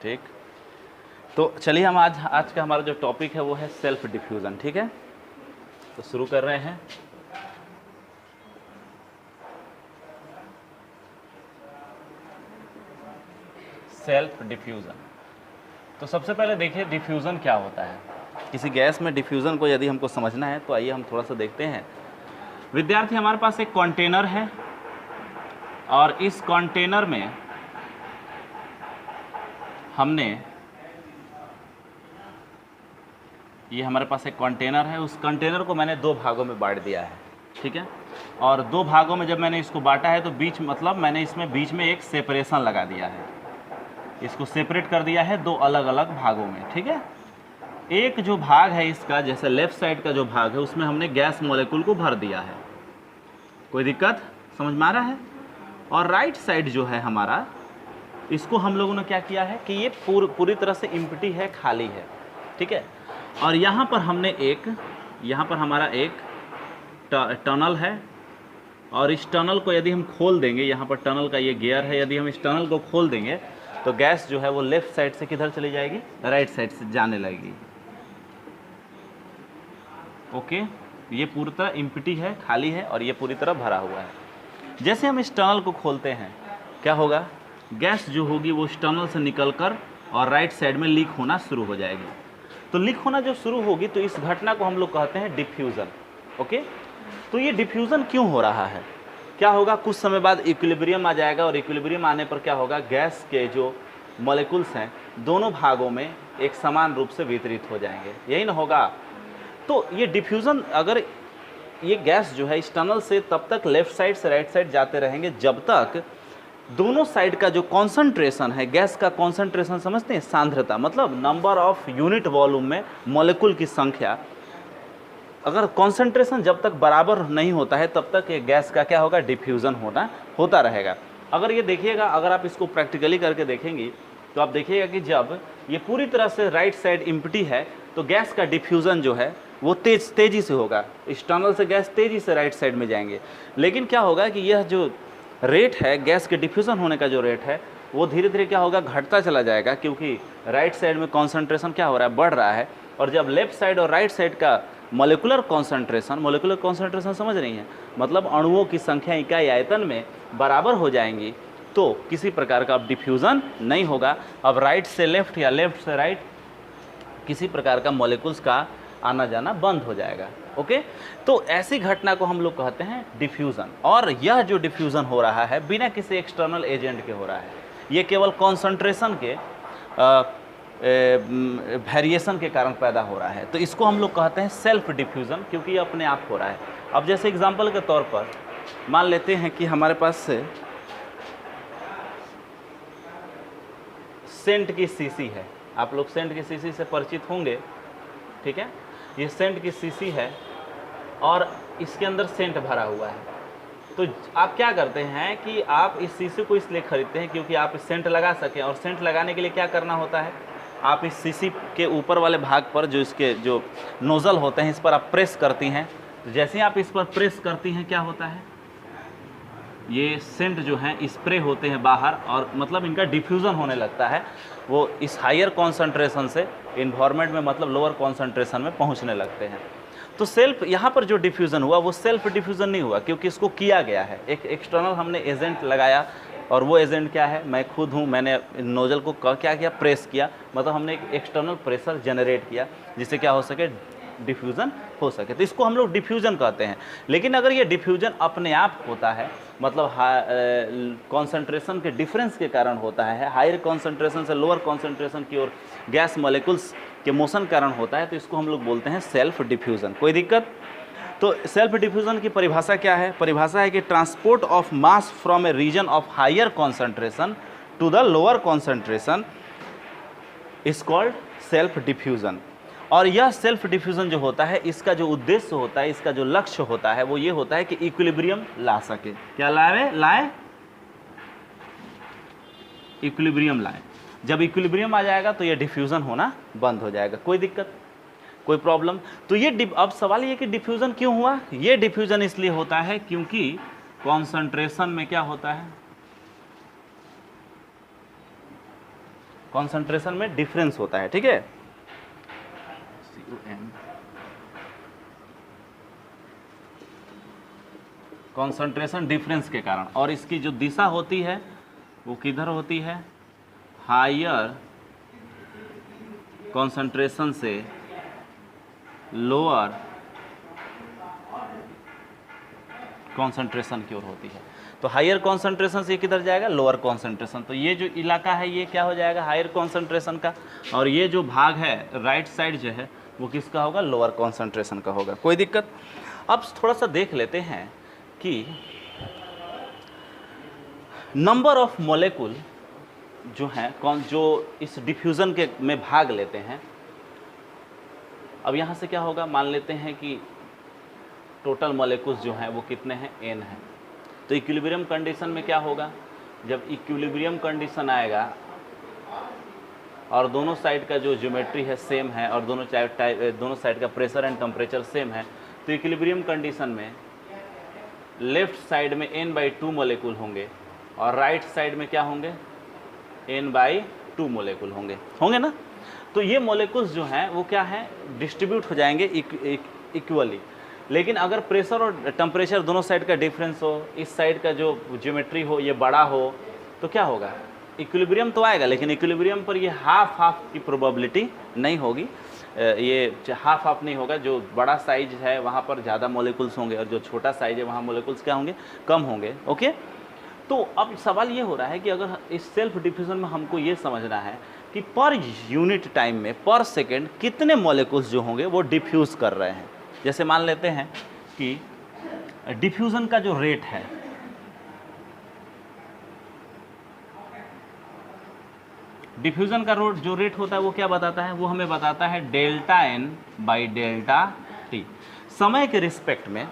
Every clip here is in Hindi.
ठीक। तो चलिए हम आज का हमारा जो टॉपिक है वो है सेल्फ डिफ्यूज़न। ठीक है, तो शुरू कर रहे हैं। Self diffusion. तो सबसे पहले देखिए डिफ्यूज़न क्या होता है। किसी गैस में डिफ्यूज़न को यदि हमको समझना है तो आइए हम थोड़ा सा देखते हैं। विद्यार्थी, हमारे पास एक कंटेनर है और इस कंटेनर में हमने, ये हमारे पास एक कंटेनर है, उस कंटेनर को मैंने दो भागों में बांट दिया है। ठीक है, और दो भागों में जब मैंने इसको बांटा है तो बीच मतलब मैंने इसमें बीच में एक सेपरेशन लगा दिया है, इसको सेपरेट कर दिया है दो अलग अलग भागों में। ठीक है, एक जो भाग है इसका, जैसे लेफ्ट साइड का जो भाग है उसमें हमने गैस मॉलिक्यूल को भर दिया है, कोई दिक्कत समझ में आ रहा है। और राइट साइड जो है हमारा, इसको हम लोगों ने क्या किया है कि ये पूरी तरह से एम्प्टी है, खाली है। ठीक है, और यहाँ पर हमने यहाँ पर हमारा एक टनल है और इस टनल को यदि हम खोल देंगे, यहाँ पर टनल का ये गियर है, यदि हम इस टनल को खोल देंगे तो गैस जो है वो लेफ्ट साइड से किधर चली जाएगी, राइट साइड से जाने लगेगी। ओके, ये पूरी तरह एम्प्टी है, खाली है और ये पूरी तरह भरा हुआ है। जैसे हम इस टनल को खोलते हैं क्या होगा, गैस जो होगी वो इस टनल से निकलकर और राइट साइड में लीक होना शुरू हो जाएगी। तो लीक होना जो शुरू होगी तो इस घटना को हम लोग कहते हैं डिफ्यूज़न। ओके, तो ये डिफ्यूज़न क्यों हो रहा है, क्या होगा, कुछ समय बाद इक्विलिब्रियम आ जाएगा और इक्विलिब्रियम आने पर क्या होगा, गैस के जो मॉलिक्यूल्स हैं दोनों भागों में एक समान रूप से वितरित हो जाएंगे, यही ना होगा। तो ये डिफ्यूज़न, अगर ये गैस जो है इस टनल से तब तक लेफ्ट साइड से राइट साइड जाते रहेंगे जब तक दोनों साइड का जो कॉन्सेंट्रेशन है, गैस का कॉन्सेंट्रेशन समझते हैं, सांद्रता मतलब नंबर ऑफ यूनिट वॉल्यूम में मॉलिक्यूल की संख्या, अगर कॉन्सेंट्रेशन जब तक बराबर नहीं होता है तब तक ये गैस का क्या होगा, डिफ्यूज़न होता रहेगा। अगर ये देखिएगा, अगर आप इसको प्रैक्टिकली करके देखेंगी तो आप देखिएगा कि जब ये पूरी तरह से राइट साइड एम्प्टी है तो गैस का डिफ्यूज़न जो है वो तेज़ी से होगा, इस टनल से गैस तेज़ी से राइट साइड में जाएंगे। लेकिन क्या होगा कि यह जो रेट है गैस के डिफ्यूज़न होने का जो रेट है वो धीरे धीरे क्या होगा, घटता चला जाएगा, क्योंकि राइट साइड में कॉन्सेंट्रेशन क्या हो रहा है, बढ़ रहा है। और जब लेफ्ट साइड और राइट साइड का मॉलिक्यूलर कॉन्सेंट्रेशन समझ रही हैं, मतलब अणुओं की संख्या इकाई आयतन में बराबर हो जाएंगी तो किसी प्रकार का अब डिफ्यूज़न नहीं होगा। अब राइट से लेफ्ट या लेफ्ट से राइट किसी प्रकार का मॉलिक्यूल्स का आना जाना बंद हो जाएगा। ओके, तो ऐसी घटना को हम लोग कहते हैं डिफ्यूज़न। और यह जो डिफ्यूज़न हो रहा है बिना किसी एक्सटर्नल एजेंट के हो रहा है, ये केवल कॉन्सेंट्रेशन के वेरिएशन के कारण पैदा हो रहा है। तो इसको हम लोग कहते हैं सेल्फ डिफ्यूज़न, क्योंकि ये अपने आप हो रहा है। अब जैसे एग्जांपल के तौर पर मान लेते हैं कि हमारे पास से सेंट की शीशी है, आप लोग सेंट की शीशी से परिचित होंगे। ठीक है, ये सेंट की शीशी है और इसके अंदर सेंट भरा हुआ है। तो आप क्या करते हैं कि आप इस शीशी को इसलिए खरीदते हैं क्योंकि आप सेंट लगा सकें, और सेंट लगाने के लिए क्या करना होता है, आप इस शीशी के ऊपर वाले भाग पर जो इसके जो नोज़ल होते हैं इस पर आप प्रेस करती हैं। तो जैसे ही आप इस पर प्रेस करती हैं क्या होता है, ये सेंट जो हैं स्प्रे होते हैं बाहर, और मतलब इनका डिफ्यूज़न होने लगता है, वो इस हायर कॉन्सेंट्रेशन से इन्वायरमेंट में मतलब लोअर कॉन्सेंट्रेशन में पहुंचने लगते हैं। तो सेल्फ, यहाँ पर जो डिफ्यूज़न हुआ वो सेल्फ डिफ्यूज़न नहीं हुआ, क्योंकि इसको किया गया है, एक एक्सटर्नल हमने एजेंट लगाया, और वो एजेंट क्या है, मैं खुद हूँ, मैंने नोजल को क्या किया, प्रेस किया, मतलब हमने एक एक्सटर्नल प्रेशर जनरेट किया जिससे क्या हो सके, डिफ्यूज़न हो सके। तो इसको हम लोग डिफ्यूज़न कहते हैं। लेकिन अगर ये डिफ्यूज़न अपने आप होता है, मतलब कॉन्सेंट्रेशन के डिफरेंस के कारण होता है, हायर कॉन्सेंट्रेशन से लोअर कॉन्सेंट्रेशन की ओर गैस मॉलिक्यूल्स के मोशन कारण होता है, तो इसको हम लोग बोलते हैं सेल्फ डिफ्यूज़न। कोई दिक्कत? तो सेल्फ डिफ्यूज़न की परिभाषा क्या है? परिभाषा है कि transport of mass from a region of higher concentration to the lower concentration is called self diffusion. और यह सेल्फ डिफ्यूज़न जो होता है, इसका जो उद्देश्य होता है, इसका जो लक्ष्य होता है वो ये होता है कि इक्विलिब्रियम ला सके। क्या लाए? इक्विलिब्रियम लाए। जब इक्विलिब्रियम आ जाएगा तो ये डिफ्यूज़न होना बंद हो जाएगा। कोई दिक्कत, कोई प्रॉब्लम? तो ये अब सवाल ये कि डिफ्यूज़न क्यों हुआ? ये डिफ्यूज़न इसलिए होता है क्योंकि कॉन्सेंट्रेशन में क्या होता है, कॉन्सेंट्रेशन में डिफरेंस होता है, ठीक है। कॉन्सेंट्रेशन डिफरेंस के कारण, और इसकी जो दिशा होती है वो किधर होती है, हायर कॉन्सेंट्रेशन से लोअर कॉन्सेंट्रेशन की ओर होती है। तो हायर कॉन्सेंट्रेशन से किधर जाएगा, लोअर कॉन्सेंट्रेशन। तो ये जो इलाका है ये क्या हो जाएगा, हायर कॉन्सेंट्रेशन का, और ये जो भाग है राइट साइड जो है वो किसका होगा, लोअर कॉन्सेंट्रेशन का होगा। कोई दिक्कत। अब थोड़ा सा देख लेते हैं कि नंबर ऑफ मॉलिक्यूल जो हैं जो इस डिफ्यूज़न के में भाग लेते हैं। अब यहाँ से क्या होगा, मान लेते हैं कि टोटल मॉलिक्यूल्स जो हैं वो कितने हैं, n है। तो इक्विलिब्रियम कंडीशन में क्या होगा, जब इक्विलिब्रियम कंडीशन आएगा और दोनों साइड का जो ज्योमेट्री है सेम है और दोनों साइड का प्रेशर एंड टेम्परेचर सेम है, तो इक्विलिब्रियम कंडीशन में लेफ्ट साइड में n/2 मॉलिक्यूल होंगे और राइट साइड में क्या होंगे, n/2 मॉलिक्यूल होंगे ना। तो ये मॉलिक्यूल्स जो हैं वो क्या है, डिस्ट्रीब्यूट हो जाएंगे इक्वली। लेकिन अगर प्रेशर और टेम्परेचर दोनों साइड का डिफरेंस हो, इस साइड का जो ज्योमेट्री हो ये बड़ा हो, तो क्या होगा, इक्विलिब्रियम तो आएगा, लेकिन इक्विलिब्रियम पर ये हाफ की प्रोबेबिलिटी नहीं होगी, ये हाफ नहीं होगा। जो बड़ा साइज है वहाँ पर ज़्यादा मॉलिक्यूल्स होंगे और जो छोटा साइज है वहाँ मॉलिक्यूल्स क्या होंगे, कम होंगे। ओके, तो अब सवाल ये हो रहा है कि अगर इस सेल्फ डिफ्यूजन में हमको ये समझना है कि पर यूनिट टाइम में, पर सेकेंड कितने मॉलिक्यूल्स जो होंगे वो डिफ्यूज़ कर रहे हैं। जैसे मान लेते हैं कि डिफ्यूजन का जो रेट है, डिफ्यूजन का जो रेट होता है वो क्या बताता है, वो हमें बताता है ΔN/ΔT। समय के रिस्पेक्ट में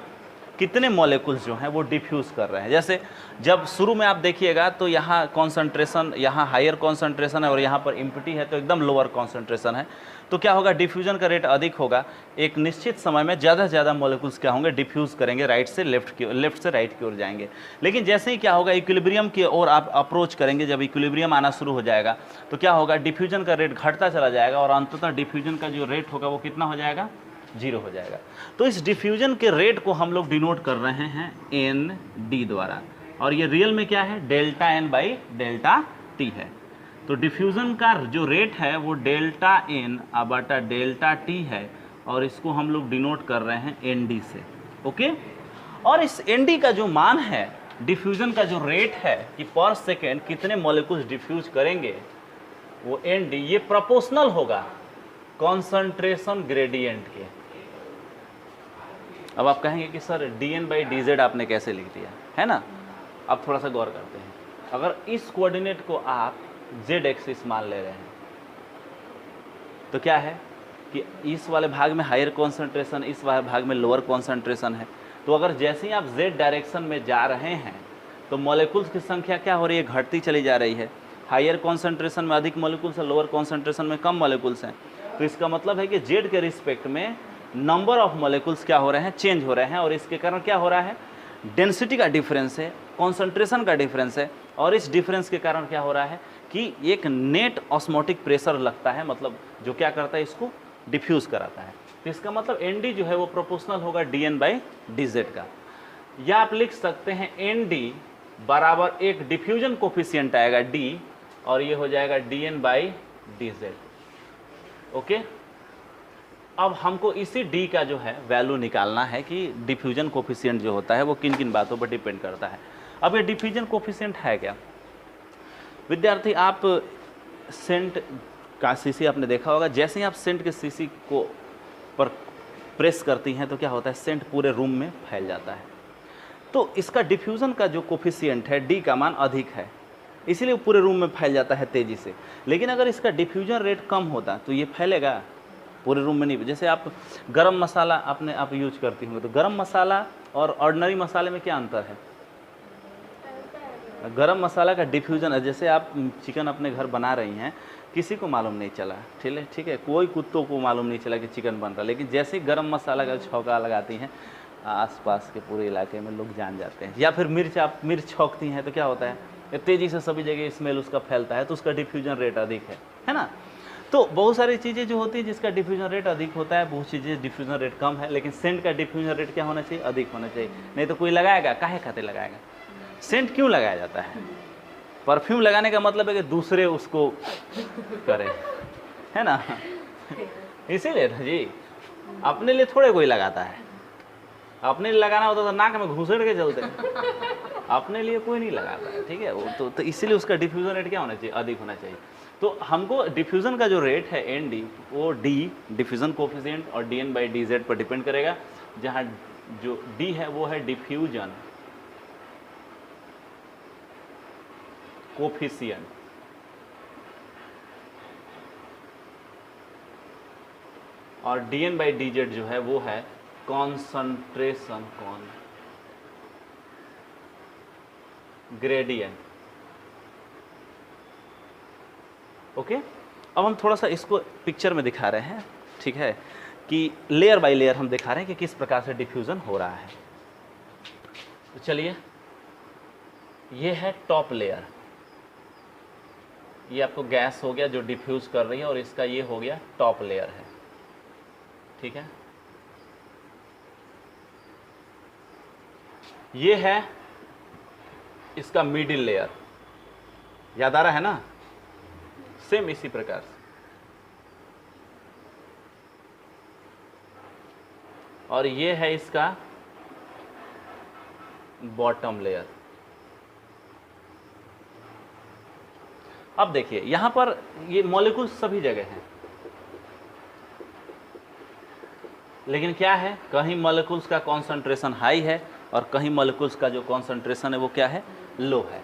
कितने मॉलिक्यूल्स जो हैं वो डिफ्यूज़ कर रहे हैं। जैसे जब शुरू में आप देखिएगा तो यहाँ कॉन्सेंट्रेशन, यहाँ हायर कॉन्सेंट्रेशन है और यहाँ पर इम्पिटी है तो एकदम लोअर कॉन्सेंट्रेशन है, तो क्या होगा, डिफ्यूजन का रेट अधिक होगा। एक निश्चित समय में ज़्यादा से ज़्यादा मॉलिक्यूल्स क्या होंगे, डिफ्यूज़ करेंगे, राइट से लेफ्ट से राइट की ओर जाएंगे। लेकिन जैसे ही क्या होगा, इक्विलिब्रियम की ओर आप अप्रोच करेंगे, जब इक्विलिब्रियम आना शुरू हो जाएगा तो क्या होगा, डिफ्यूजन का रेट घटता चला जाएगा और अंततः डिफ्यूजन का जो रेट होगा वो कितना हो जाएगा, 0 हो जाएगा। तो इस डिफ्यूजन के रेट को हम लोग डिनोट कर रहे हैं ND द्वारा, और ये रियल में क्या है, ΔN/ΔT है। तो डिफ्यूजन का जो रेट है वो ΔN/ΔT है और इसको हम लोग डिनोट कर रहे हैं ND से। ओके, और इस ND का जो मान है, डिफ्यूजन का जो रेट है कि पर सेकेंड कितने मॉलिक्यूल्स डिफ्यूज करेंगे, वो ND ये प्रोपोर्शनल होगा कॉन्सेंट्रेशन ग्रेडियंट के। अब आप कहेंगे कि सर dN/dz आपने कैसे लिख दिया है ना। अब थोड़ा सा गौर करते हैं, अगर इस कोऑर्डिनेट को आप z एक्सिस मान ले रहे हैं तो क्या है कि इस वाले भाग में हायर कॉन्सेंट्रेशन, इस वाले भाग में लोअर कॉन्सेंट्रेशन है। तो अगर जैसे ही आप z डायरेक्शन में जा रहे हैं तो मॉलिक्यूल्स की संख्या क्या हो रही है, घटती चली जा रही है। हायर कॉन्सेंट्रेशन में अधिक मॉलिक्यूल्स है, लोअर कॉन्सेंट्रेशन में कम मॉलिक्यूल्स हैं। तो इसका मतलब है कि z के रिस्पेक्ट में नंबर ऑफ मॉलिक्यूल्स क्या हो रहे हैं, चेंज हो रहे हैं, और इसके कारण क्या हो रहा है, डेंसिटी का डिफरेंस है, कॉन्सेंट्रेशन का डिफरेंस है, और इस डिफरेंस के कारण क्या हो रहा है कि एक नेट ऑस्मोटिक प्रेशर लगता है, मतलब जो क्या करता है, इसको डिफ्यूज कराता है। तो इसका मतलब ND जो है वो प्रोपोर्शनल होगा dN/dz का, या आप लिख सकते हैं ND बराबर एक डिफ्यूजन कोफिशिएंट आएगा D और ये हो जाएगा dN/dz। ओके, अब हमको इसी D का जो है वैल्यू निकालना है कि डिफ्यूजन कोफिशिएंट जो होता है वो किन किन बातों पर डिपेंड करता है। अब ये डिफ्यूजन कोफिशिएंट है क्या विद्यार्थी, आप सेंट का सीसी आपने देखा होगा, जैसे ही आप सेंट के सीसी को पर प्रेस करती हैं तो क्या होता है, सेंट पूरे रूम में फैल जाता है। तो इसका डिफ्यूजन का जो कोफिशिएंट है D का मान अधिक है, इसीलिए पूरे रूम में फैल जाता है तेज़ी से। लेकिन अगर इसका डिफ्यूजन रेट कम होता तो ये फैलेगा पूरे रूम में नहीं। जैसे आप गरम मसाला आप यूज करती होंगे, तो गरम मसाला और ऑर्डिनरी मसाले में क्या अंतर है। गरम मसाला का डिफ्यूजन, जैसे आप चिकन अपने घर बना रही हैं, किसी को मालूम नहीं चला, ठीक है, कोई कुत्तों को मालूम नहीं चला कि चिकन बन रहा, लेकिन जैसे ही गरम मसाला का छौंका लगाती हैं आसपास के पूरे इलाके में लोग जान जाते हैं। या फिर मिर्च, आप मिर्च छौंकती हैं तो क्या होता है, तेज़ी से सभी जगह स्मेल उसका फैलता है, तो उसका डिफ्यूजन रेट अधिक है ना। तो बहुत सारी चीज़ें जो होती है जिसका डिफ्यूजन रेट अधिक होता है, बहुत चीज़ें डिफ्यूजन रेट कम है, लेकिन सेंट का डिफ्यूजन रेट क्या होना चाहिए? अधिक होना चाहिए। नहीं तो कोई लगाएगा, काहे खातिर लगाएगा? सेंट क्यों लगाया जाता है? परफ्यूम लगाने का मतलब है कि दूसरे उसको करें, है ना, इसीलिए ना जी। अपने लिए थोड़े कोई लगाता है, अपने लिए लगाना होता तो नाक में घुसेड़ के चलते, अपने लिए कोई नहीं लगाता है, ठीक है। वो तो इसीलिए उसका डिफ्यूजन रेट क्या होना चाहिए? अधिक होना चाहिए। तो हमको डिफ्यूजन का जो रेट है एन डी, वो डी डिफ्यूजन कोफिशिएंट और D N by D Z पर डिपेंड करेगा, जहाँ जो डी है वो है डिफ्यूजन कोफिशिएंट और D N by D Z जो है वो है कॉन्सेंट्रेशन ग्रेडियंट। ओके, अब हम थोड़ा सा इसको पिक्चर में दिखा रहे हैं, ठीक है, कि लेयर बाय लेयर हम दिखा रहे हैं कि किस प्रकार से डिफ्यूजन हो रहा है। तो चलिए, ये है टॉप लेयर, ये आपको गैस हो गया जो डिफ्यूज कर रही है, और इसका ये हो गया टॉप लेयर है, ठीक है। ये है इसका मिडिल लेयर, याद आ रहा है ना, सेम इसी प्रकार से। और ये है इसका बॉटम लेयर। अब देखिए यहां पर ये मॉलिक्यूल्स सभी जगह हैं, लेकिन क्या है, कहीं मॉलिक्यूल्स का कॉन्सेंट्रेशन हाई है और कहीं मॉलिक्यूल्स का जो कॉन्सेंट्रेशन है वो क्या है? लो है।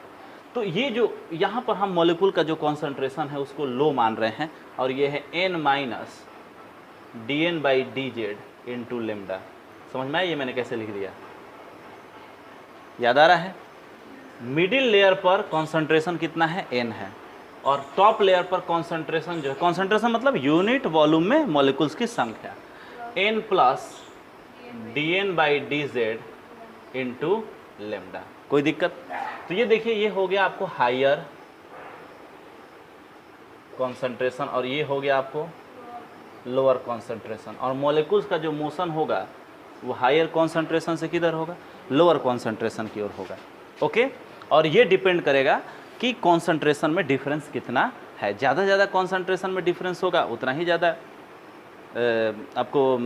तो ये जो यहाँ पर हम मॉलिक्यूल का जो कॉन्सेंट्रेशन है उसको लो मान रहे हैं, और ये है n minus D N by D Z into lambda. समझ में आया ये मैंने कैसे लिख दिया? याद आ रहा है? मिडिल लेयर पर कॉन्सेंट्रेशन कितना है? n है, और टॉप लेयर पर कॉन्सेंट्रेशन जो है, कॉन्सेंट्रेशन मतलब यूनिट वॉल्यूम में मॉलिक्यूल्स की संख्या, n plus D N by D Z into lambda. कोई दिक्कत? तो ये देखिए, ये हो गया आपको हायर कॉन्सेंट्रेशन और ये हो गया आपको लोअर कॉन्सेंट्रेशन, और मॉलिक्यूल्स का जो मोशन होगा वो हायर कॉन्सेंट्रेशन से किधर होगा? लोअर कॉन्सेंट्रेशन की ओर होगा। ओके, और ये डिपेंड करेगा कि कॉन्सेंट्रेशन में डिफरेंस कितना है। ज़्यादा कॉन्सेंट्रेशन में डिफरेंस होगा उतना ही ज़्यादा आपको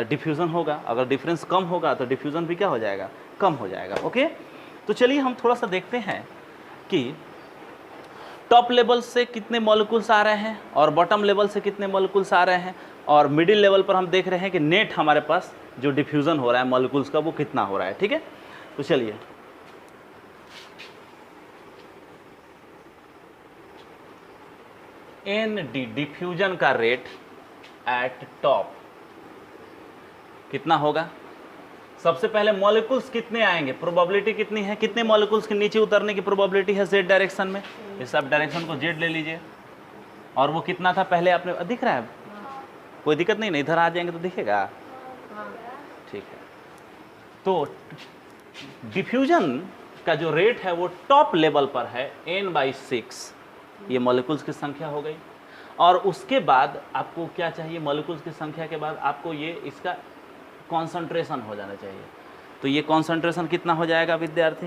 डिफ्यूज़न होगा। अगर डिफरेंस कम होगा तो डिफ्यूज़न भी क्या हो जाएगा? कम हो जाएगा। ओके, तो चलिए हम थोड़ा सा देखते हैं कि टॉप लेवल से कितने मॉलिक्यूल्स आ रहे हैं और बॉटम लेवल से कितने मॉलिक्यूल्स आ रहे हैं, और मिडिल लेवल पर हम देख रहे हैं कि नेट हमारे पास जो डिफ्यूज़न हो रहा है मॉलिक्यूल्स का वो कितना हो रहा है। ठीक है, तो चलिए एन डी डिफ्यूजन का रेट एट टॉप कितना होगा? सबसे पहले मॉलिक्यूल्स कितने आएंगे, प्रोबेबिलिटी कितनी है, कितने मॉलिक्यूल्स के नीचे उतरने की प्रोबेबिलिटी है जेड डायरेक्शन में। इस सब डायरेक्शन को जेड ले लीजिए, और वो कितना था पहले आपने दिख रहा है? कोई दिक्कत नहीं, इधर आ जाएंगे तो दिखेगा। ठीक है, तो डिफ्यूजन का जो रेट है वो टॉप लेवल पर है n/6, ये मॉलिक्यूल्स की संख्या हो गई। और उसके बाद आपको क्या चाहिए? मॉलिक्यूल्स की संख्या के बाद आपको ये इसका कॉन्सेंट्रेशन हो जाना चाहिए। तो ये कॉन्सेंट्रेशन कितना हो जाएगा विद्यार्थी?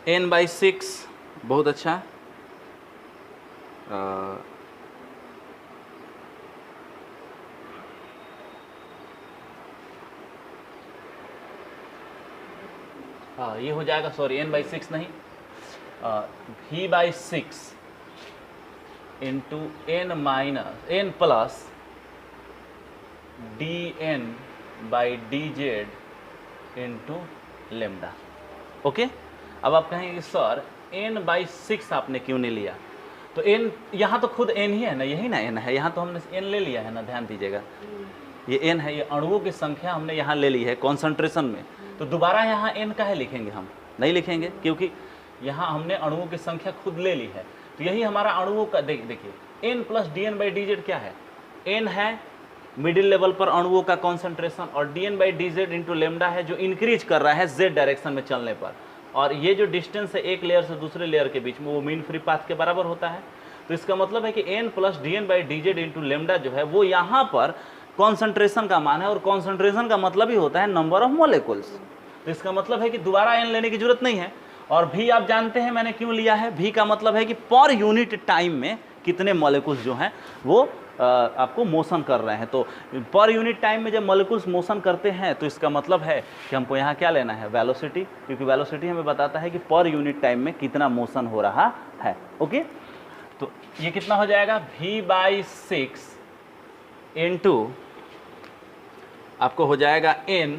n/6। बहुत अच्छा, ये हो जाएगा, सॉरी n/6 नहीं, v/6 into n plus dn/dz into lambda. Okay, अब आप कहेंगे सर n/6 आपने क्यों नहीं लिया? तो n यहाँ तो खुद n ही है ना, यही ना n है, यहाँ तो हमने n ले लिया है ना, ध्यान दीजिएगा, ये n है, ये अणुओं की संख्या हमने यहाँ ले ली है कॉन्सेंट्रेशन में। तो दोबारा यहाँ n का है लिखेंगे? हम नहीं लिखेंगे, क्योंकि यहाँ हमने अणुओं की संख्या खुद ले ली है। तो यही हमारा अणुओं का देखिए n प्लस dn/dz क्या है? n है मिडिल लेवल पर अणुओं का कॉन्सेंट्रेशन, और dn/dz इंटू लेमडा है जो इंक्रीज कर रहा है z डायरेक्शन में चलने पर। और ये जो डिस्टेंस है एक लेयर से दूसरे लेयर के बीच में वो मीन फ्री पाथ के बराबर होता है। तो इसका मतलब है कि n plus D N by D Z into lambda जो है वो यहाँ पर कॉन्सेंट्रेशन का मान है, और कॉन्सेंट्रेशन का मतलब ही होता है नंबर ऑफ मोलिकुल्स। तो इसका मतलब है कि दोबारा n लेने की जरूरत नहीं है। और v आप जानते हैं मैंने क्यों लिया है, v का मतलब है कि पर यूनिट टाइम में कितने मॉलिक्यूल्स जो हैं वो आपको मोशन कर रहे हैं। तो पर यूनिट टाइम में जब मॉलिक्यूल्स मोशन करते हैं तो इसका मतलब है कि हमको यहाँ क्या लेना है, वेलोसिटी, क्योंकि वेलोसिटी हमें बताता है कि पर यूनिट टाइम में कितना मोशन हो रहा है। ओके, तो ये कितना हो जाएगा, v/6 इंटू आपको हो जाएगा n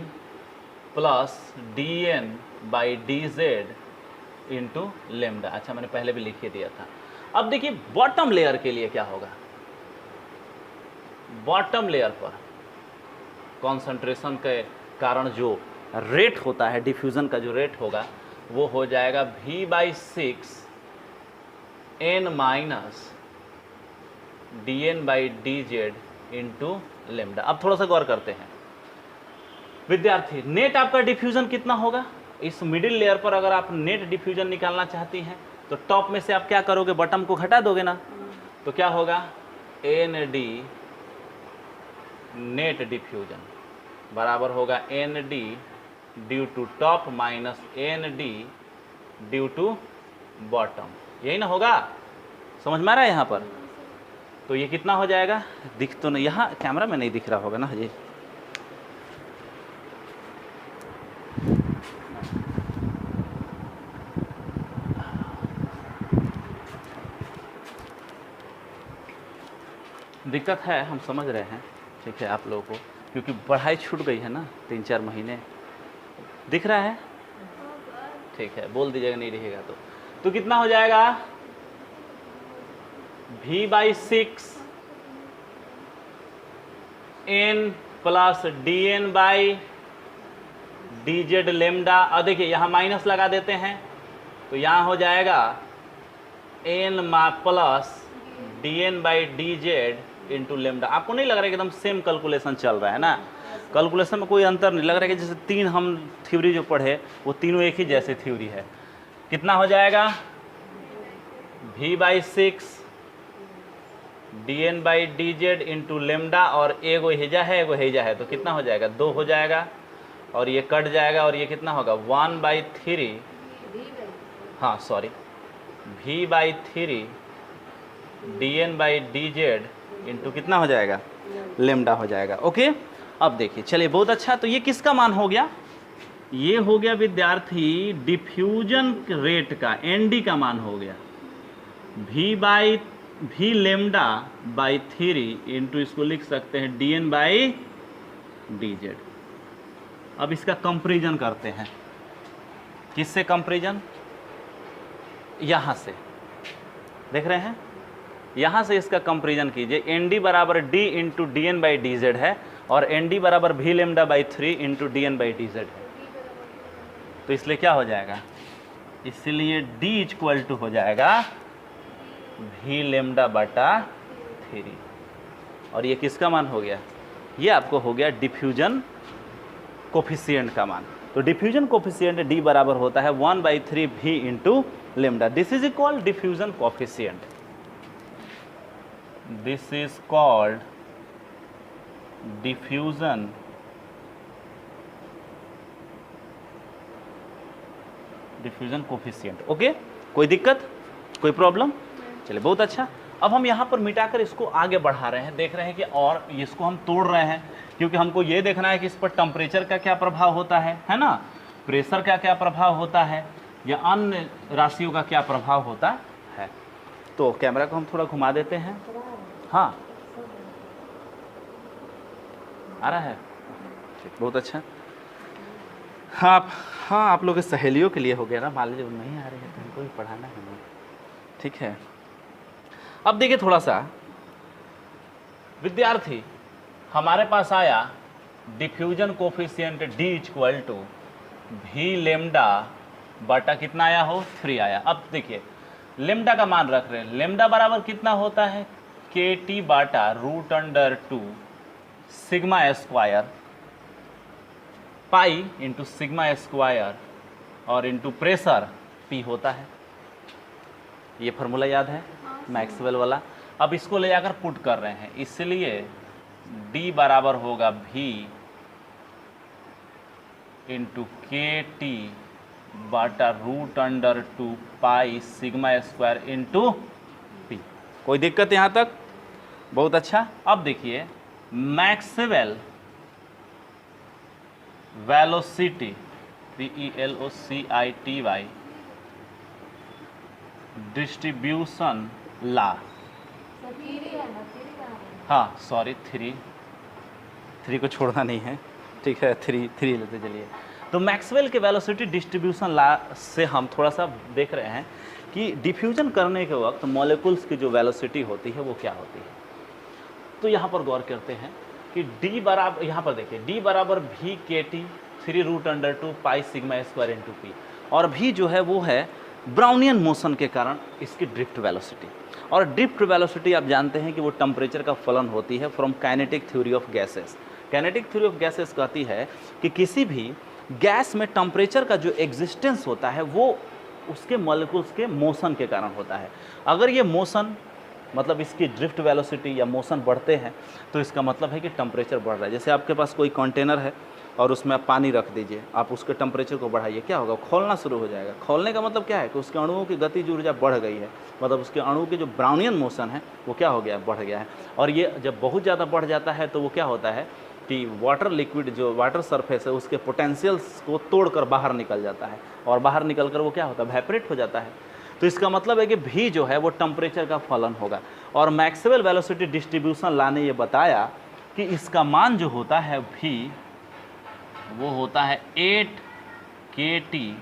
plus D N by D Z into lambda. अच्छा, मैंने पहले भी लिख दिया था। अब देखिए बॉटम लेयर के लिए क्या होगा, बॉटम लेयर पर कॉन्सेंट्रेशन के कारण जो रेट होता है, डिफ्यूजन का जो रेट होगा वो हो जाएगा v/6 n minus D N by D Z into lambda. अब थोड़ा सा गौर करते हैं विद्यार्थी, नेट आपका डिफ्यूजन कितना होगा इस मिडिल लेयर पर। अगर आप नेट डिफ्यूजन निकालना चाहती हैं तो टॉप में से आप क्या करोगे, बॉटम को घटा दोगे ना, तो क्या होगा एन डी नेट डिफ्यूजन बराबर होगा N D due to top minus N D due to bottom. यही ना होगा, समझ में आ रहा है यहाँ पर। तो ये कितना हो जाएगा, दिख तो नहीं, यहाँ कैमरा में नहीं दिख रहा होगा ना ये, दिक्कत है, हम समझ रहे हैं, ठीक है आप लोगों को, क्योंकि पढ़ाई छूट गई है ना 3-4 महीने। दिख रहा है, ठीक है, बोल दीजिएगा नहीं रहेगा तो कितना हो जाएगा, v/6 n plus D N by D Z lambda. और देखिए यहाँ माइनस लगा देते हैं तो यहाँ हो जाएगा n plus D N by D Z into lambda. आपको नहीं लग रहा है कि एकदम सेम कैलकुलेशन चल रहा है ना, कैलकुलेशन में कोई अंतर नहीं लग रहा है कि जैसे 3 हम थ्योरी जो पढ़े वो तीनों एक ही जैसे थ्योरी है। कितना हो जाएगा, v/6 D N by D Z into lambda, और एगो हेजा है एगो हेजा है, तो कितना हो जाएगा, 2 हो जाएगा, और ये कट जाएगा, और ये कितना होगा 1/3, हाँ sorry, v/3 D N by D Z into कितना हो जाएगा, लेमडा हो जाएगा। ओके, अब देखिए, चलिए बहुत अच्छा। तो ये किसका मान हो गया, ये हो गया विद्यार्थी डिफ्यूजन रेट का, एनडी का मान हो गया, v लेमडा बाई 3 इंटू इसको लिख सकते हैं D N by D Z. अब इसका कंपेरिजन करते हैं, किससे कंपेरिजन, यहाँ से देख रहे हैं, यहाँ से इसका कंपेरिजन कीजिए। एन डी बराबर D into D N by D Z है, और एन डी बराबर V lambda by 3 into D N by D Z है। तो इसलिए क्या हो जाएगा, इसलिए डी इक्वल टू हो जाएगा भी लेमडा बटा 3, और ये किसका मान हो गया, ये आपको हो गया डिफ्यूजन कोफिशिएंट का मान। तो डिफ्यूजन कोफिशिएंट डी बराबर होता है 1/3 भी into lambda. This is called diffusion coefficient, this is called diffusion coefficient. Okay, कोई दिक्कत, कोई प्रॉब्लम, चलिए बहुत अच्छा। अब हम यहाँ पर मिटाकर इसको आगे बढ़ा रहे हैं, देख रहे हैं कि और इसको हम तोड़ रहे हैं, क्योंकि हमको ये देखना है कि इस पर टेम्परेचर का क्या प्रभाव होता है ना, प्रेशर का क्या प्रभाव होता है, या अन्य राशियों का क्या प्रभाव होता है। तो कैमरा को हम थोड़ा घुमा देते हैं, हाँ आ रहा है, ठीक, बहुत अच्छा। हाँ आप लोग के सहेलियों के लिए हो गया ना, मान लीजिए नहीं आ रही है तो हमको भी पढ़ाना है, ठीक है। अब देखिए थोड़ा सा विद्यार्थी, हमारे पास आया diffusion coefficient D equal to V lambda बटा कितना आया हो 3 आया। अब देखिए लेमडा का मान रख रहे हैं, लेमडा बराबर कितना होता है के टी बाटा √2 sigma square pi into sigma square और इंटू प्रेशर P होता है। ये फार्मूला याद है मैक्सवेल वाला। अब इसको ले जाकर पुट कर रहे हैं, इसलिए D बराबर होगा V इंटू KT बटा √2 pi sigma square into P। कोई दिक्कत यहाँ तक? बहुत अच्छा। अब देखिए मैक्सवेल वेलोसिटी VELOCITY डिस्ट्रीब्यूशन ला, हाँ सॉरी थ्री को छोड़ना नहीं है, ठीक है, थ्री लेते चलिए। तो मैक्सवेल के वेलोसिटी डिस्ट्रीब्यूशन ला से हम थोड़ा सा देख रहे हैं कि डिफ्यूजन करने के वक्त मॉलिक्यूल्स की जो वेलोसिटी होती है वो क्या होती है। तो यहाँ पर गौर करते हैं कि D बराबर, यहाँ पर देखिए D बराबर V KT 3√2 pi sigma square into P, और V जो है वो है ब्राउनियन मोशन के कारण इसकी ड्रिफ्ट वेलोसिटी। और ड्रिफ्ट वेलोसिटी आप जानते हैं कि वो टेम्परेचर का फलन होती है from kinetic theory of gases. Kinetic theory of gases कहती है कि किसी भी गैस में टेम्परेचर का जो एग्जिस्टेंस होता है वो उसके मॉलिक्यूल्स के मोशन के कारण होता है। अगर ये मोशन मतलब इसकी ड्रिफ्ट वेलोसिटी या मोशन बढ़ते हैं तो इसका मतलब है कि टेम्परेचर बढ़ रहा है। जैसे आपके पास कोई कंटेनर है और उसमें आप पानी रख दीजिए, आप उसके टेम्परेचर को बढ़ाइए, क्या होगा? खोलना शुरू हो जाएगा। खोलने का मतलब क्या है कि उसके अणुओं की गतिज ऊर्जा बढ़ गई है, मतलब उसके अणु के जो ब्राउनियन मोशन है वो क्या हो गया? बढ़ गया है। और ये जब बहुत ज़्यादा बढ़ जाता है तो वो क्या होता है कि वाटर लिक्विड जो वाटर सरफेस है उसके पोटेंशियल्स को तोड़कर बाहर निकल जाता है, और बाहर निकल कर वो क्या होता है? वेपोरेट हो जाता है। तो इसका मतलब है कि V जो है वो टेम्परेचर का फलन होगा। और मैक्सवेल वेलोसिटी डिस्ट्रीब्यूशन ला ने ये बताया कि इसका मान जो होता है V वो होता है 8 KT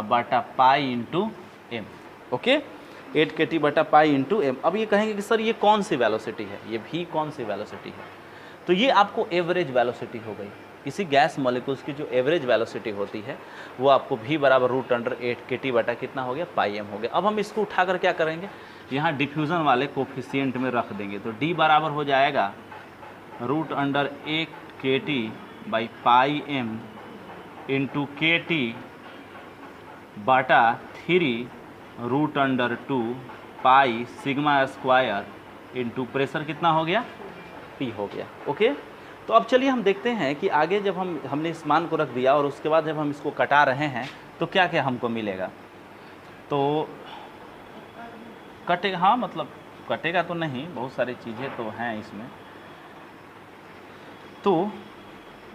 बटा pi into M। Okay, 8 KT बटा पाई इंटू M। अब ये कहेंगे कि सर ये कौन सी वेलोसिटी है, ये V कौन सी वेलोसिटी है? तो ये आपको एवरेज वेलोसिटी हो गई। किसी गैस मॉलिक्यूल्स की जो एवरेज वेलोसिटी होती है वो आपको V बराबर √8 KT बटा कितना हो गया? पाई M हो गया। अब हम इसको उठाकर क्या करेंगे? यहाँ डिफ्यूज़न वाले कोफिशिएंट में रख देंगे। तो D बराबर हो जाएगा √8 KT by pi M into KT बटा 3√2 pi sigma square into pressure कितना हो गया? P हो गया। ओके, तो अब चलिए हम देखते हैं कि आगे जब हमने इस मान को रख दिया और उसके बाद जब हम इसको कटा रहे हैं तो क्या क्या हमको मिलेगा। तो कटेगा, हाँ मतलब कटेगा तो नहीं, बहुत सारी चीज़ें तो हैं इसमें। तो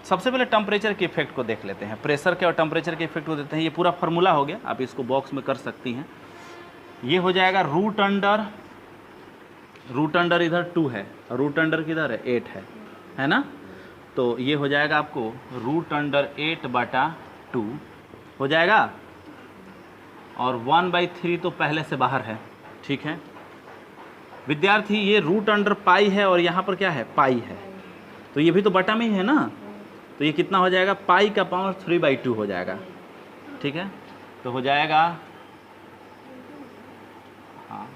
सबसे पहले टेम्परेचर के इफेक्ट को देख लेते हैं, प्रेशर के और टेम्परेचर के इफेक्ट को देते हैं। ये पूरा फार्मूला हो गया, आप इसको बॉक्स में कर सकती हैं। ये हो जाएगा रूट अंडर इधर 2 है, रूट अंडर किधर है? 8 है ना। तो ये हो जाएगा आपको √8 बटा 2 हो जाएगा, और 1/3 तो पहले से बाहर है, ठीक है विद्यार्थी। ये रूट अंडर पाई है और यहाँ पर क्या है? पाई है, तो ये भी तो बटा में ही है ना। तो ये कितना हो जाएगा? पाई का पावर 3/2 हो जाएगा, ठीक है। तो हो जाएगा, हाँ,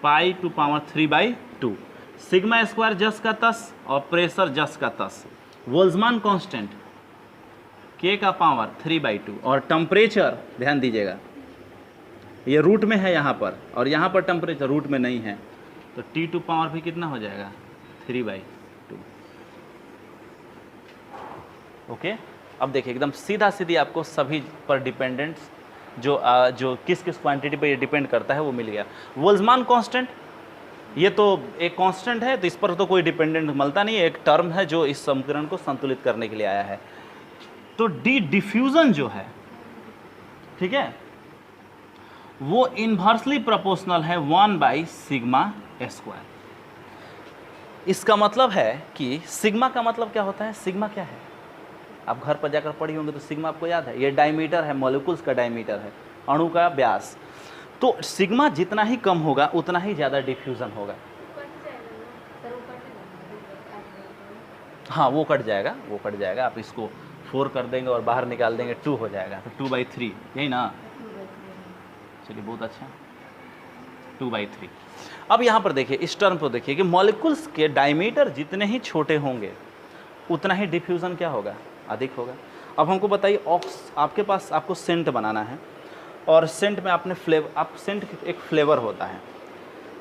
पाई टू पावर 3/2। सिग्मा स्क्वायर जस का तस और प्रेशर जस का तस। बोल्ट्जमान कांस्टेंट K का पावर 3/2 और टेम्परेचर ध्यान दीजिएगा ये रूट में है यहाँ पर, और यहाँ पर टेम्परेचर रूट में नहीं है, तो T टू पावर भी कितना हो जाएगा? 3/2। ओके, अब देखिए एकदम सीधा सीधी आपको सभी पर डिपेंडेंट्स जो किस किस क्वांटिटी पे ये डिपेंड करता है वो मिल गया। बोल्ट्जमान कांस्टेंट ये तो एक कांस्टेंट है, तो इस पर तो कोई डिपेंडेंट मिलता नहीं है, एक टर्म है जो इस समीकरण को संतुलित करने के लिए आया है। तो डी डिफ्यूजन जो है, ठीक है, वो इन्वर्सली प्रोपोर्शनल है 1/σ²। इसका मतलब है कि सिग्मा का मतलब क्या होता है? सिग्मा क्या है? आप घर पर जाकर पढ़ी होंगे तो सिग्मा आपको याद है, ये डायमीटर है, मॉलिक्यूल्स का डायमीटर है, अणु का व्यास। तो सिग्मा जितना ही कम होगा उतना ही ज़्यादा डिफ्यूजन होगा। हाँ वो कट जाएगा, वो कट जाएगा। आप इसको 4 कर देंगे और बाहर निकाल देंगे 2 हो जाएगा, तो 2/3 यही ना। चलिए बहुत अच्छा, 2/3। अब यहाँ पर देखिए इस टर्म को देखिए कि मॉलिक्यूल्स के डायमीटर जितने ही छोटे होंगे उतना ही डिफ्यूज़न क्या होगा, अधिक होगा। अब हमको बताइए आपके पास आपको सेंट बनाना है, और सेंट में आपने सेंट एक फ्लेवर होता है,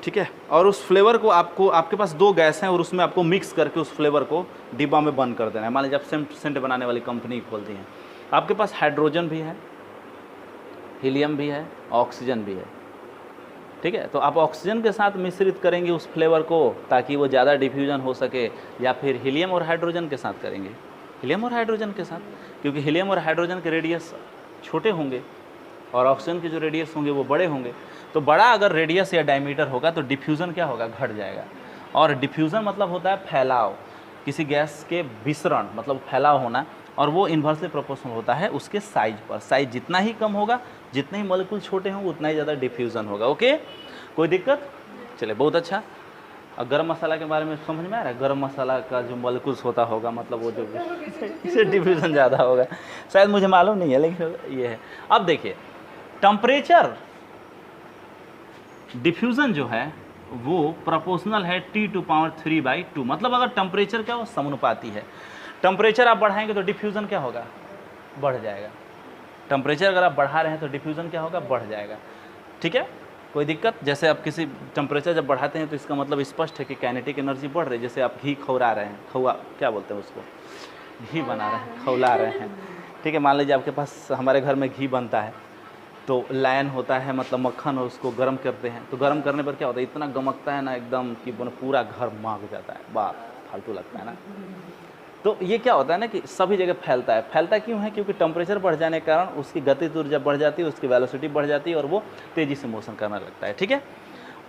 ठीक है, और उस फ्लेवर को आपके पास 2 गैस हैं और उसमें आपको मिक्स करके उस फ्लेवर को डिब्बा में बंद कर देना है। मान लीजिए आप सेंट बनाने वाली कंपनी खोलती हैं, आपके पास हाइड्रोजन भी है, हीलियम भी है, ऑक्सीजन भी है, ठीक है। तो आप ऑक्सीजन के साथ मिश्रित करेंगे उस फ्लेवर को ताकि वो ज़्यादा डिफ्यूजन हो सके, या फिर हीलियम और हाइड्रोजन के साथ करेंगे, हीलियम और हाइड्रोजन के साथ, क्योंकि हीलियम और हाइड्रोजन के रेडियस छोटे होंगे और ऑक्सीजन के जो रेडियस होंगे वो बड़े होंगे। तो बड़ा अगर रेडियस या डायमीटर होगा तो डिफ्यूज़न क्या होगा, घट जाएगा। और डिफ्यूज़न मतलब होता है फैलाव, किसी गैस के विसरण मतलब फैलाव होना, और वो इन्वर्सली प्रोपोर्शनल होता है उसके साइज पर। साइज जितना ही कम होगा, जितने ही मॉलिक्यूल छोटे हों, उतना ही ज़्यादा डिफ्यूज़न होगा। ओके, कोई दिक्कत? चलिए, बहुत अच्छा। और गरम मसाला के बारे में समझ में आ रहा है? गरम मसाला का जो मॉलिक्यूल्स होता होगा, मतलब वो जो इससे डिफ्यूज़न ज़्यादा होगा, शायद मुझे मालूम नहीं है, लेकिन ये है। अब देखिए, टेम्परेचर डिफ्यूज़न जो है वो प्रोपोर्शनल है T⁻3/2, मतलब अगर टेम्परेचर क्या हो, समानुपाती है। टेम्परेचर आप बढ़ाएंगे तो डिफ्यूज़न क्या होगा, बढ़ जाएगा। टेम्परेचर अगर आप बढ़ा रहे हैं तो डिफ्यूज़न क्या होगा, बढ़ जाएगा, ठीक है। कोई दिक्कत? जैसे आप किसी टेम्परेचर जब बढ़ाते हैं तो इसका मतलब स्पष्ट है कि काइनेटिक एनर्जी बढ़ रही है। जैसे आप घी खौरा रहे हैं, क्या बोलते हैं उसको, घी बना रहे हैं, खौला रहे हैं, ठीक है। मान लीजिए आपके पास, हमारे घर में घी बनता है तो लाइन होता है, मतलब मक्खन, उसको गर्म करते हैं, तो गर्म करने पर क्या होता है, इतना गमकता है ना एकदम कि पूरा घर महक जाता है, वाह फालतू लगता है ना। तो ये क्या होता है ना कि सभी जगह फैलता है। फैलता क्यों है? क्योंकि टेम्परेचर बढ़ जाने के कारण उसकी गतिज ऊर्जा बढ़ जाती है, उसकी वेलोसिटी बढ़ जाती है और वो तेज़ी से मोशन करने लगता है, ठीक है।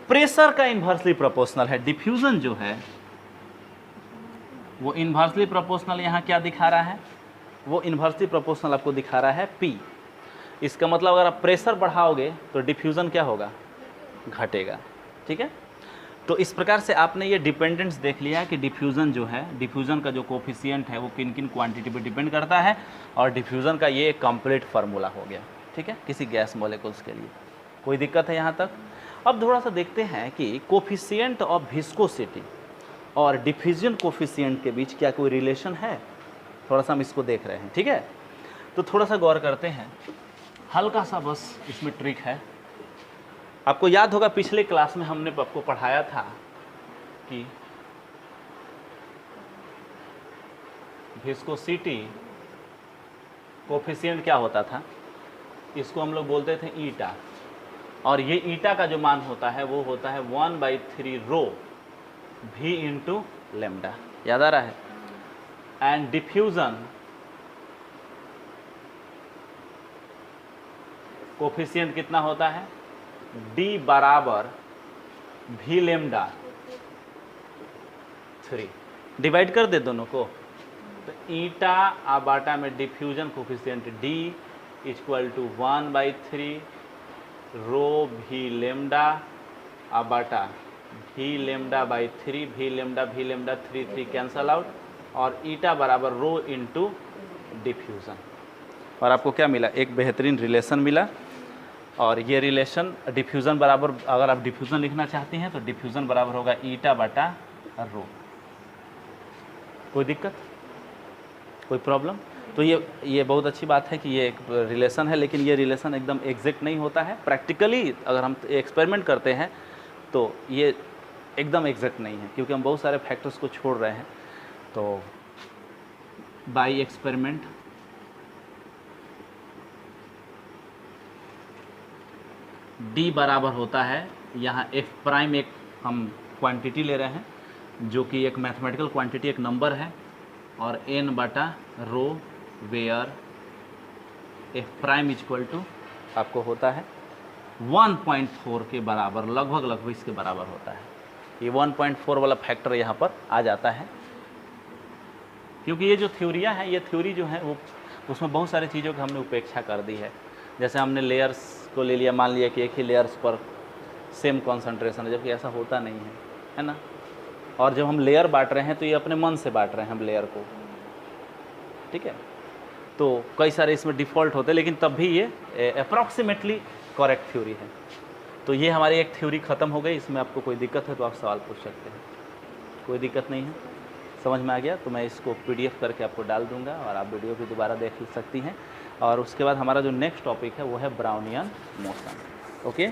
प्रेशर का इन्वर्सली प्रोपोर्शनल है। डिफ्यूज़न जो है वो इन्वर्सली प्रोपोर्शनल, यहाँ क्या दिखा रहा है, वो इन्वर्सली प्रोपोर्शनल आपको दिखा रहा है P। इसका मतलब अगर आप प्रेशर बढ़ाओगे तो डिफ्यूज़न क्या होगा, घटेगा, ठीक है। तो इस प्रकार से आपने ये डिपेंडेंस देख लिया कि डिफ्यूज़न जो है, डिफ्यूज़न का जो कोफिशिएंट है वो किन किन क्वांटिटी पे डिपेंड करता है, और डिफ्यूज़न का ये एक कंप्लीट फार्मूला हो गया, ठीक है, किसी गैस मॉलिक्यूल्स के लिए। कोई दिक्कत है यहाँ तक? अब थोड़ा सा देखते हैं कि कोफिशिएंट ऑफ विस्कोसिटी और डिफ्यूजन कोफिशिएंट के बीच क्या कोई रिलेशन है। थोड़ा सा हम इसको देख रहे हैं, ठीक है। तो थोड़ा सा गौर करते हैं, हल्का सा बस इसमें ट्रिक है। आपको याद होगा पिछले क्लास में हमने आपको पढ़ाया था कि विस्कोसिटी कोफिशिएंट क्या होता था, इसको हम लोग बोलते थे ईटा, और ये ईटा का जो मान होता है वो होता है 1/3 रो v इंटू लेमडा, याद आ रहा है। एंड डिफ्यूजन कोफिशिएंट कितना होता है, d बराबर v लेमडा 3, डिवाइड कर दे दोनों को, तो ईटा आबाटा में diffusion coefficient d equal to 1/3 rho v lambda आबाटा v lambda by 3, v lambda 3 cancel out, और ईटा बराबर रो इंटू डिफ्यूज़न। और आपको क्या मिला, एक बेहतरीन रिलेशन मिला। और ये रिलेशन डिफ्यूज़न बराबर, अगर आप डिफ्यूज़न लिखना चाहते हैं तो डिफ्यूज़न बराबर होगा ईटा बटा रो। कोई दिक्कत, कोई प्रॉब्लम? तो ये बहुत अच्छी बात है कि ये एक रिलेशन है, लेकिन ये रिलेशन एकदम एग्जैक्ट नहीं होता है। प्रैक्टिकली अगर हम एक्सपेरिमेंट करते हैं तो ये एकदम एग्जैक्ट नहीं है, क्योंकि हम बहुत सारे फैक्टर्स को छोड़ रहे हैं। तो बाय एक्सपेरिमेंट d बराबर होता है, यहाँ f प्राइम एक हम क्वांटिटी ले रहे हैं जो कि एक मैथमेटिकल क्वांटिटी, एक नंबर है, और n बटा rho where f prime equal to आपको होता है 1.4 के बराबर, लगभग इसके बराबर होता है। ये 1.4 वाला फैक्टर यहाँ पर आ जाता है, क्योंकि ये जो थ्योरियाँ हैं, ये थ्योरी जो है वो उसमें बहुत सारी चीज़ों की हमने उपेक्षा कर दी है। जैसे हमने लेयर्स को ले लिया, मान लिया कि एक ही लेयर्स पर सेम कॉन्सेंट्रेशन है, जबकि ऐसा होता नहीं है ना। और जब हम लेयर बांट रहे हैं तो ये अपने मन से बांट रहे हैं हम लेयर को, ठीक है। तो कई सारे इसमें डिफ़ॉल्ट होते हैं, लेकिन तब भी ये अप्रॉक्सीमेटली करेक्ट थ्योरी है। तो ये हमारी एक थ्योरी ख़त्म हो गई। इसमें आपको कोई दिक्कत है तो आप सवाल पूछ सकते हैं, कोई दिक्कत नहीं है, समझ में आ गया तो मैं इसको PDF करके आपको डाल दूंगा और आप वीडियो भी दोबारा देख सकती हैं। और उसके बाद हमारा जो नेक्स्ट टॉपिक है वो है ब्राउनियन मोशन। ओके।